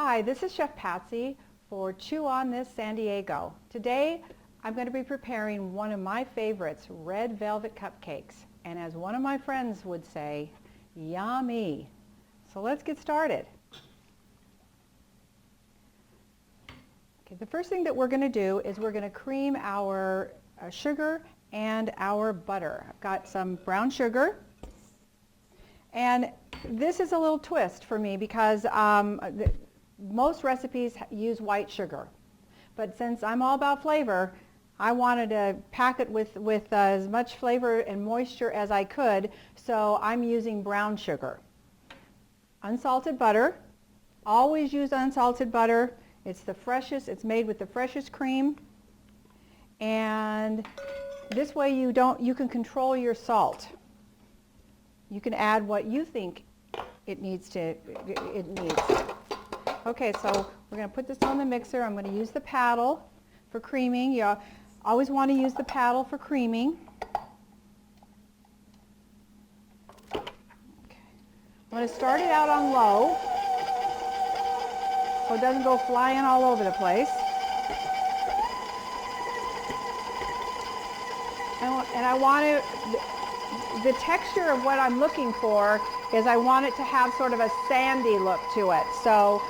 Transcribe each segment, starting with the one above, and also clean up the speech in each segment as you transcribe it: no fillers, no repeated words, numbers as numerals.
Hi, this is Chef Patsy for Chew On This San Diego. Today I'm going to be preparing one of my favorites, red velvet cupcakes. And as one of my friends would say, yummy. So let's get started. Okay, the first thing that we're going to do is we're going to cream our sugar and our butter. I've got some brown sugar. And this is a little twist for me because most recipes use white sugar. But since I'm all about flavor, I wanted to pack it with as much flavor and moisture as I could, so I'm using brown sugar. Unsalted butter. Always use unsalted butter. It's the freshest, it's made with the freshest cream. And this way you can control your salt. You can add what you think it needs. Okay, so we're going to put this on the mixer. I'm going to use the paddle for creaming. You always want to use the paddle for creaming. Okay. I'm going to start it out on low so it doesn't go flying all over the place. And I want to, the texture of what I'm looking for is I want it to have sort of a sandy look to it. So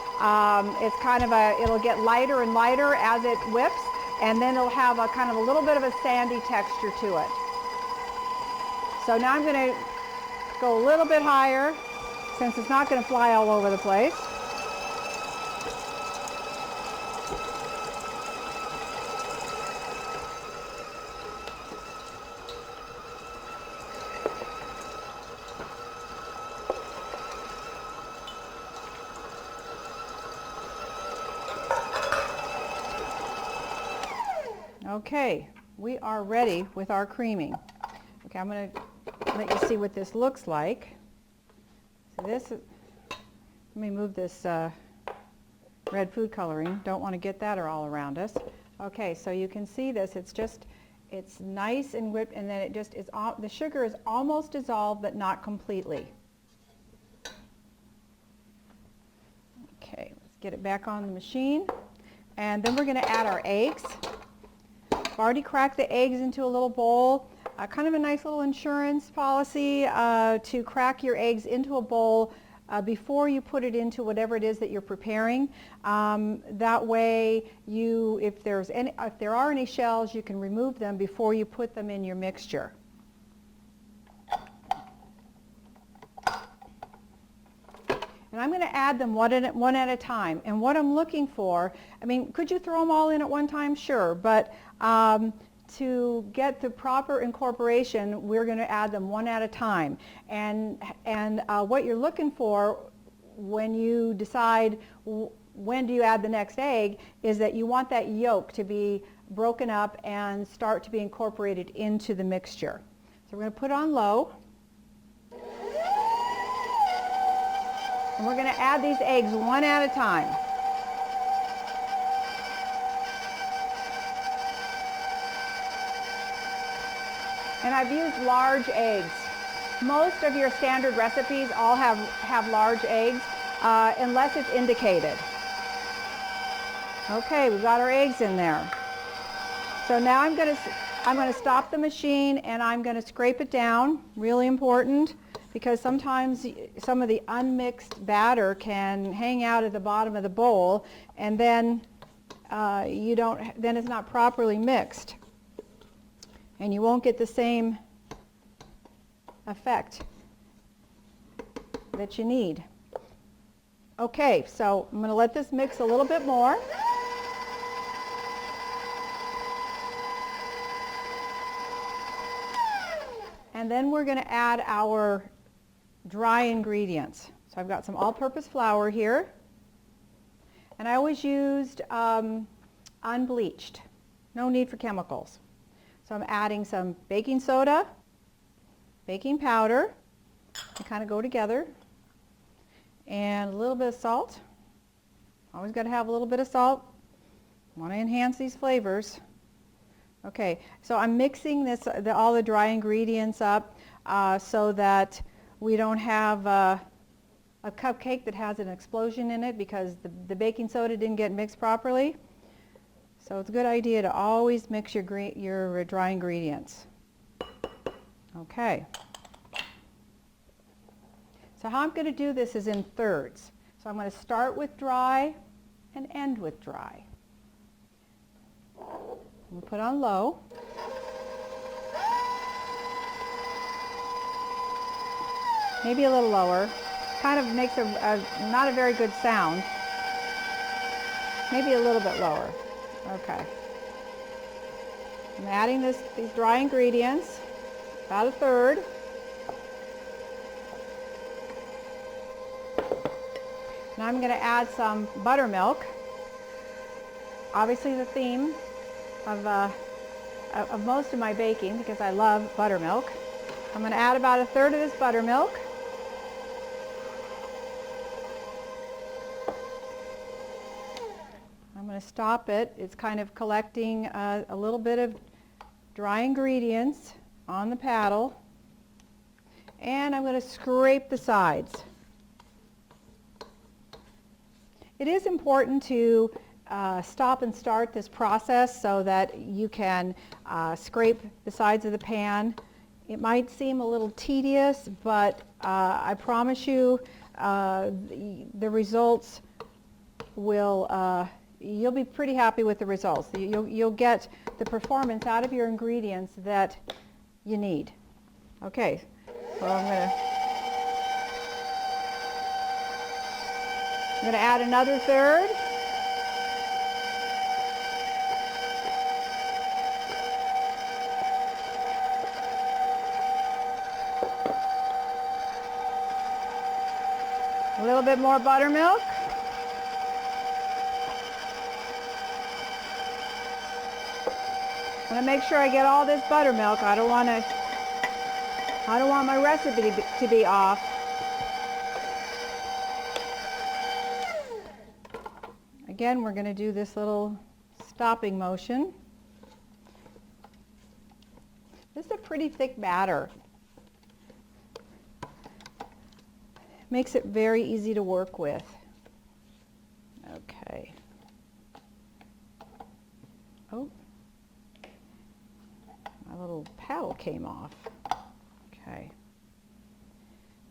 it's kind of it'll get lighter and lighter as it whips, and then it'll have a kind of a little bit of a sandy texture to it. So now I'm going to go a little bit higher since it's not going to fly all over the place. Okay, we are ready with our creaming. Okay, I'm going to let you see what this looks like. So let me move this red food coloring. Don't want to get that all around us. Okay, so you can see this. It's nice and whipped, and then the sugar is almost dissolved, but not completely. Okay, let's get it back on the machine. And then we're going to add our eggs. I've already cracked the eggs into a little bowl. Kind of a nice little insurance policy to crack your eggs into a bowl before you put it into whatever it is that you're preparing. That way, if there are any shells, you can remove them before you put them in your mixture. And I'm going to add them one at a time. And what I'm looking for, I mean, could you throw them all in at one time? Sure. But to get the proper incorporation, we're going to add them one at a time. And what you're looking for when you decide when do you add the next egg is that you want that yolk to be broken up and start to be incorporated into the mixture. So we're going to put it on low. And we're going to add these eggs one at a time. And I've used large eggs. Most of your standard recipes all have large eggs, unless it's indicated. Okay, we've got our eggs in there. So now I'm going to stop the machine and I'm going to scrape it down. Really important, because sometimes some of the unmixed batter can hang out at the bottom of the bowl, and then then it's not properly mixed, and you won't get the same effect that you need. Okay, so I'm going to let this mix a little bit more. And then we're going to add our dry ingredients. So I've got some all-purpose flour here, and I always used unbleached, no need for chemicals. So I'm adding some baking soda, baking powder, they kind of go together, and a little bit of salt. Always got to have a little bit of salt. Want to enhance these flavors. Okay, so I'm mixing all the dry ingredients up so that we don't have a cupcake that has an explosion in it because the baking soda didn't get mixed properly. So it's a good idea to always mix your dry ingredients. Okay. So how I'm going to do this is in thirds. So I'm going to start with dry and end with dry. We'll put on low. Maybe a little lower. Kind of makes not a very good sound. Maybe a little bit lower. Okay. I'm adding these dry ingredients, about a third. Now I'm going to add some buttermilk. Obviously the theme of most of my baking, because I love buttermilk. I'm going to add about a third of this buttermilk. I'm going to stop it. It's kind of collecting a little bit of dry ingredients on the paddle. And I'm going to scrape the sides. It is important to stop and start this process so that you can scrape the sides of the pan. It might seem a little tedious, but I promise you the results will, you'll be pretty happy with the results. You'll get the performance out of your ingredients that you need. Okay, so I'm going to add another third. A little bit more buttermilk. I'm going to make sure I get all this buttermilk. I don't want my recipe to be off. Again, we're going to do this little stopping motion. This is a pretty thick batter. Makes it very easy to work with. Okay. Oh, my little paddle came off. Okay.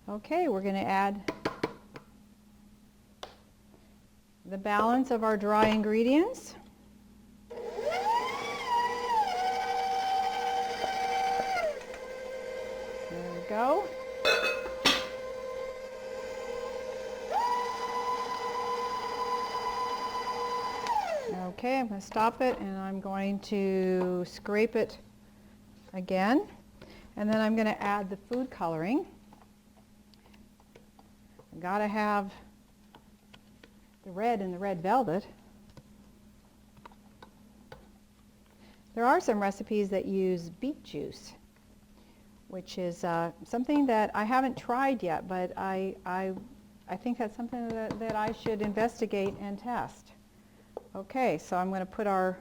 Okay, we're going to add the balance of our dry ingredients. There we go. Okay, I'm going to stop it and I'm going to scrape it again. And then I'm going to add the food coloring. I've got to have the red in the red velvet. There are some recipes that use beet juice, which is something that I haven't tried yet, but I think that's something that I should investigate and test. Okay, so I'm going to put our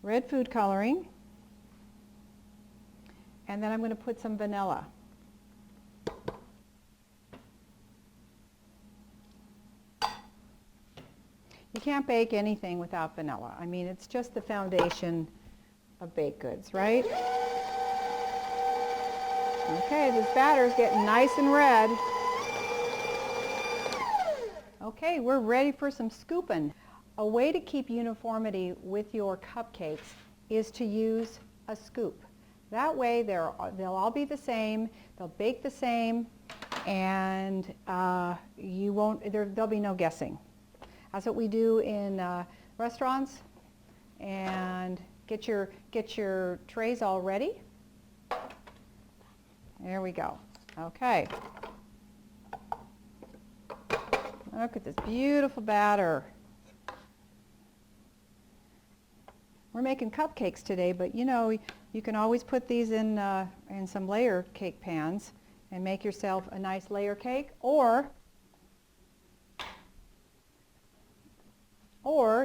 red food coloring, and then I'm going to put some vanilla. You can't bake anything without vanilla. I mean, it's just the foundation of baked goods, right? Okay, this batter's getting nice and red. Okay, we're ready for some scooping. A way to keep uniformity with your cupcakes is to use a scoop. That way they'll all be the same, they'll bake the same, and there'll be no guessing. That's what we do in restaurants. And get your trays all ready. There we go. Okay. Look at this beautiful batter. We're making cupcakes today, but you know, you can always put these in some layer cake pans and make yourself a nice layer cake, or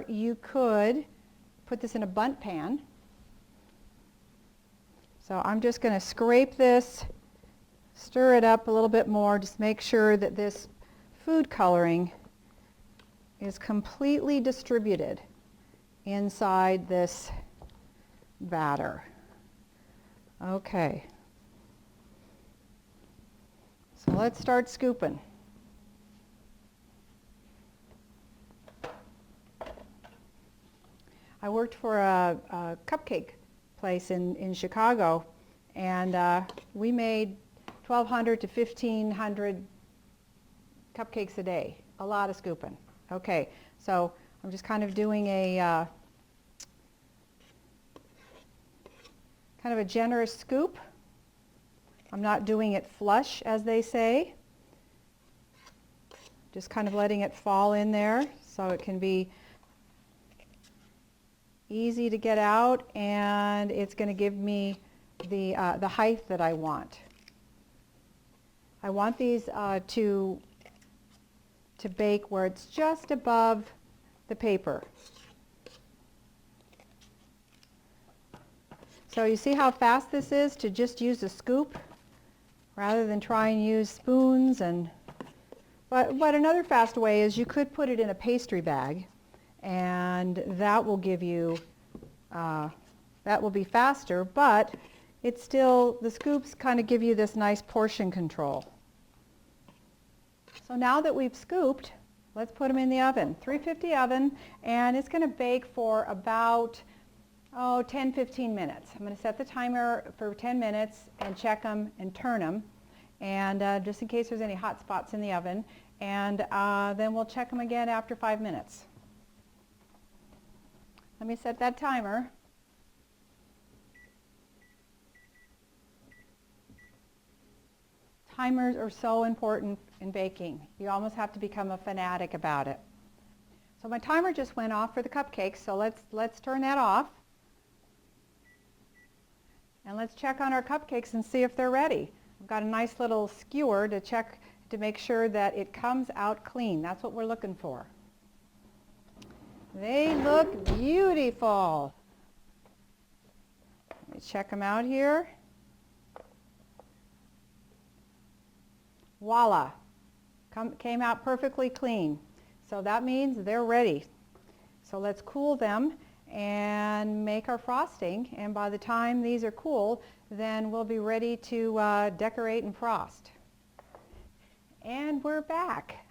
you could put this in a bundt pan. So I'm just going to scrape this Stir it up a little bit more. Just make sure that this food coloring is completely distributed inside this batter. Okay. So let's start scooping. I worked for a cupcake place in Chicago, and we made 1,200 to 1,500 cupcakes a day. A lot of scooping. Okay, so I'm just kind of doing a kind of a generous scoop. I'm not doing it flush, as they say. Just kind of letting it fall in there so it can be easy to get out, and it's going to give me the height that I want. I want these to bake where it's just above the paper. So you see how fast this is to just use a scoop rather than try and use spoons. But another fast way is you could put it in a pastry bag, and that will give you, that will be faster, but it's still, the scoops kind of give you this nice portion control. So now that we've scooped, let's put them in the oven. 350 oven, and it's going to bake for about 10-15 minutes. I'm going to set the timer for 10 minutes and check them and turn them, and just in case there's any hot spots in the oven, and then we'll check them again after 5 minutes. Let me set that timer. Timers are so important in baking. You almost have to become a fanatic about it. So my timer just went off for the cupcakes, so let's turn that off. And let's check on our cupcakes and see if they're ready. I've got a nice little skewer to check to make sure that it comes out clean. That's what we're looking for. They look beautiful. Let me check them out here. Voila, came out perfectly clean. So that means they're ready. So let's cool them and make our frosting, and by the time these are cool, then we'll be ready to decorate and frost. And we're back.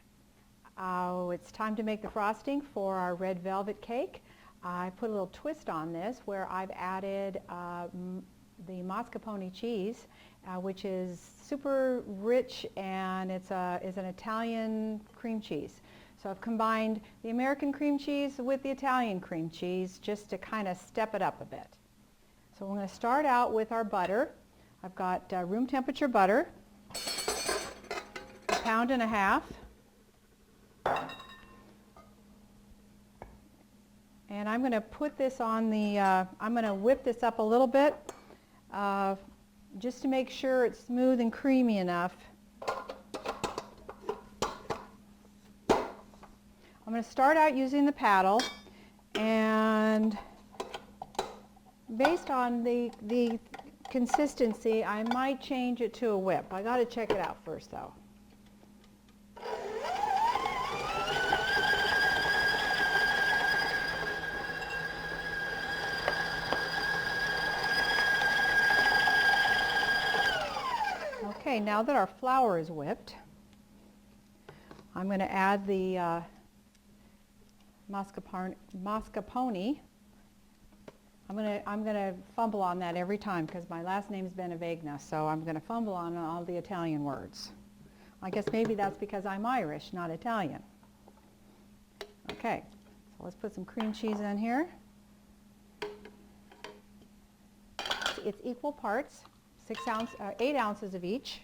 It's time to make the frosting for our red velvet cake. I put a little twist on this where I've added the mascarpone cheese, which is super rich, and is an Italian cream cheese. So I've combined the American cream cheese with the Italian cream cheese just to kind of step it up a bit. So we're going to start out with our butter. I've got room temperature butter, 1.5 pounds. And I'm going to put this on the, I'm going to whip this up a little bit just to make sure it's smooth and creamy enough. I'm going to start out using the paddle, and based on the consistency, I might change it to a whip. I got to check it out first though. Okay, now that our flour is whipped, I'm going to add the mascarpone. I'm going to fumble on that every time because my last name is Bentivegna, so I'm going to fumble on all the Italian words. I guess maybe that's because I'm Irish, not Italian. Okay, so let's put some cream cheese in here. It's equal parts, 8 ounces of each.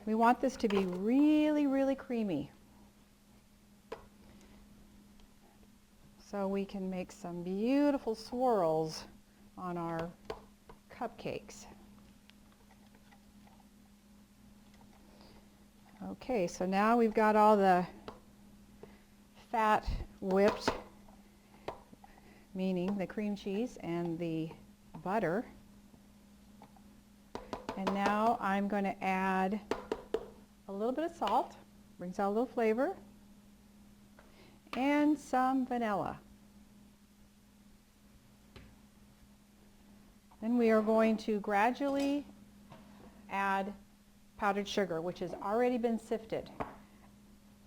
We want this to be really, really creamy, so we can make some beautiful swirls on our cupcakes. Okay, so now we've got all the fat whipped, meaning the cream cheese and the butter. And now I'm going to add a little bit of salt, brings out a little flavor, and some vanilla. Then we are going to gradually add powdered sugar, which has already been sifted.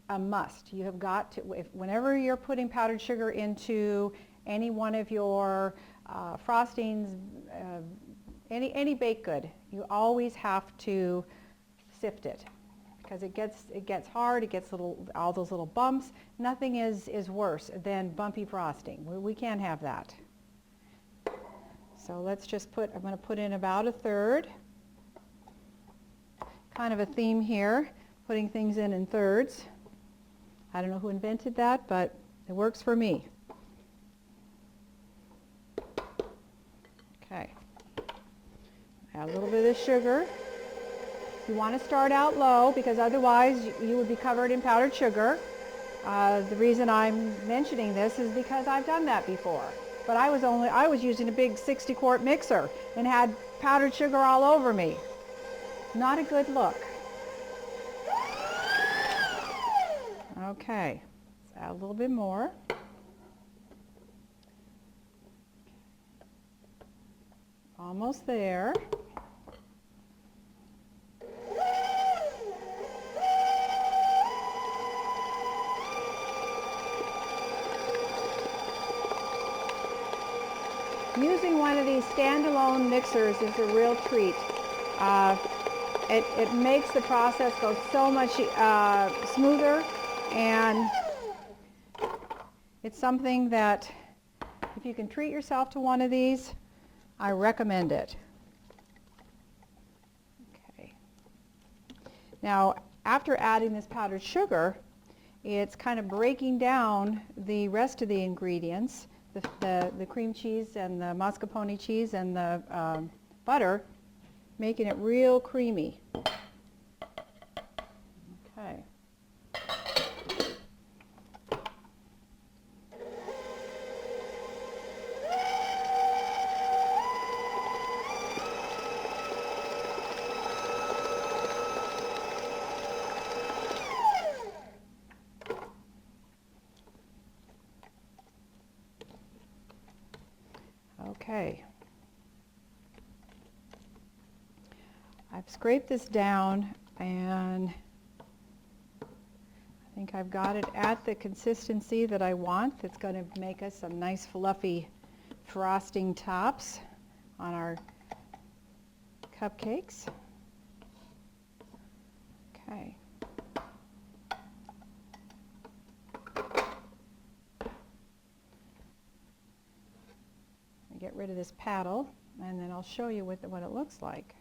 A must. You have got to, whenever you're putting powdered sugar into any one of your frostings, any baked good, you always have to sift it because it gets hard, it gets all those little bumps. Nothing is worse than bumpy frosting. We can't have that. So let's just I'm going to put in about a third. Kind of a theme here, putting things in thirds. I don't know who invented that, but it works for me. Okay. Add a little bit of sugar. You want to start out low because otherwise you would be covered in powdered sugar. The reason I'm mentioning this is because I've done that before. But I was using a big 60-quart mixer and had powdered sugar all over me. Not a good look. Okay, let's add a little bit more. Almost there. Using one of these standalone mixers is a real treat. It makes the process go so much smoother, and it's something that if you can treat yourself to one of these, I recommend it. Okay. Now, after adding this powdered sugar, it's kind of breaking down the rest of the ingredients, the cream cheese and the mascarpone cheese and the butter, making it real creamy. Okay. Okay. I've scraped this down and I think I've got it at the consistency that I want. That's going to make us some nice fluffy frosting tops on our cupcakes. Okay. Get rid of this paddle and then I'll show you what it looks like.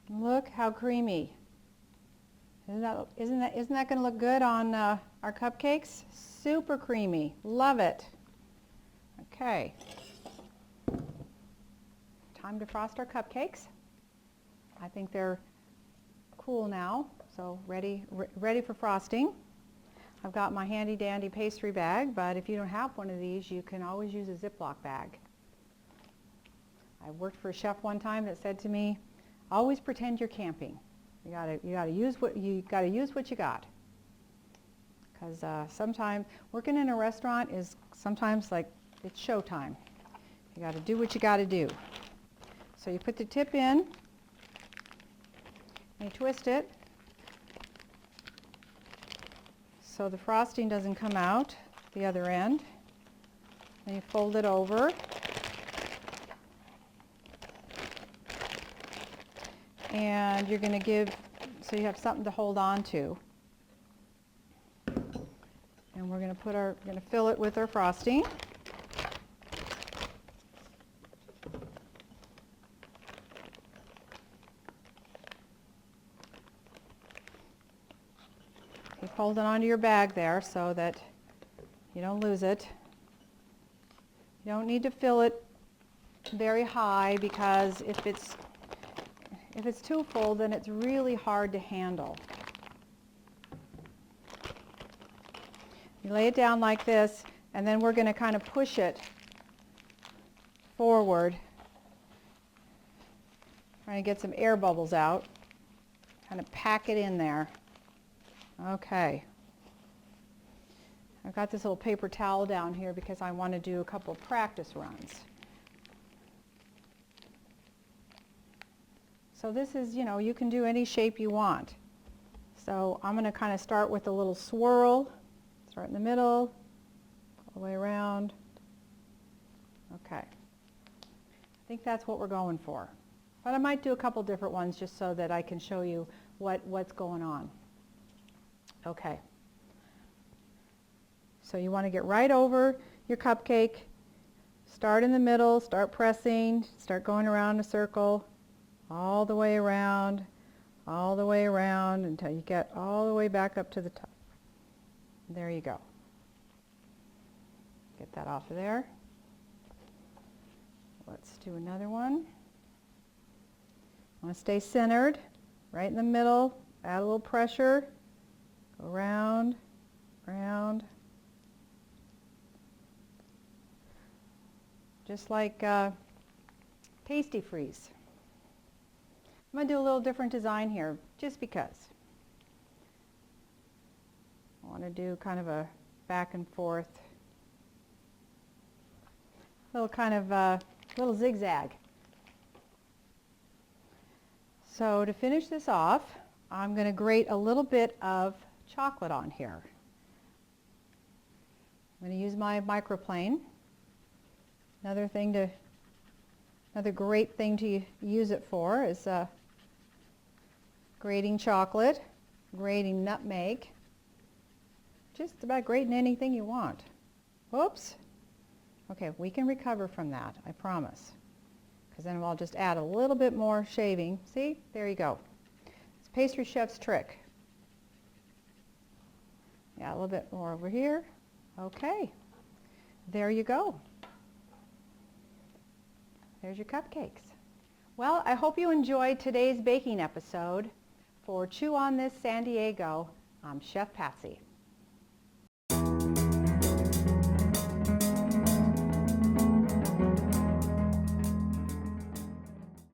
Look how creamy. Isn't that going to look good on our cupcakes? Super creamy. Love it. Okay. Time to frost our cupcakes. I think they're cool now, so ready for frosting. I've got my handy dandy pastry bag, but if you don't have one of these, you can always use a Ziploc bag. I worked for a chef one time that said to me, always pretend you're camping. You gotta use what you got. Because sometimes working in a restaurant is sometimes like it's showtime. You gotta do what you gotta do. So you put the tip in and you twist it so the frosting doesn't come out the other end. Then you fold it over. And you're going to so you have something to hold on to. And we're going to fill it with our frosting. Keep holding onto your bag there so that you don't lose it. You don't need to fill it very high because if it's too full, then it's really hard to handle. You lay it down like this, and then we're going to kind of push it forward, trying to get some air bubbles out, kind of pack it in there. Okay. I've got this little paper towel down here because I want to do a couple of practice runs. So this is, you can do any shape you want. So I'm going to kind of start with a little swirl. Start in the middle, all the way around. Okay. I think that's what we're going for. But I might do a couple different ones just so that I can show you what's going on. Okay. So you want to get right over your cupcake. Start in the middle, start pressing, start going around a circle, all the way around until you get all the way back up to the top. There you go. Get that off of there. Let's do another one. I want to stay centered, right in the middle. Add a little pressure. Go round, round. Just like pasty freeze. I'm going to do a little different design here, just because. I want to do kind of a back and forth, little zigzag. So to finish this off, I'm going to grate a little bit of chocolate on here. I'm going to use my microplane. Another great thing to use it for is grating chocolate, grating nutmeg. Just about grating anything you want. Whoops. Okay, we can recover from that, I promise. Because then I'll just add a little bit more shaving. See? There you go. It's pastry chef's trick. Yeah, a little bit more over here. Okay. There you go. There's your cupcakes. Well, I hope you enjoyed today's baking episode. For Chew on This San Diego, I'm Chef Patsy.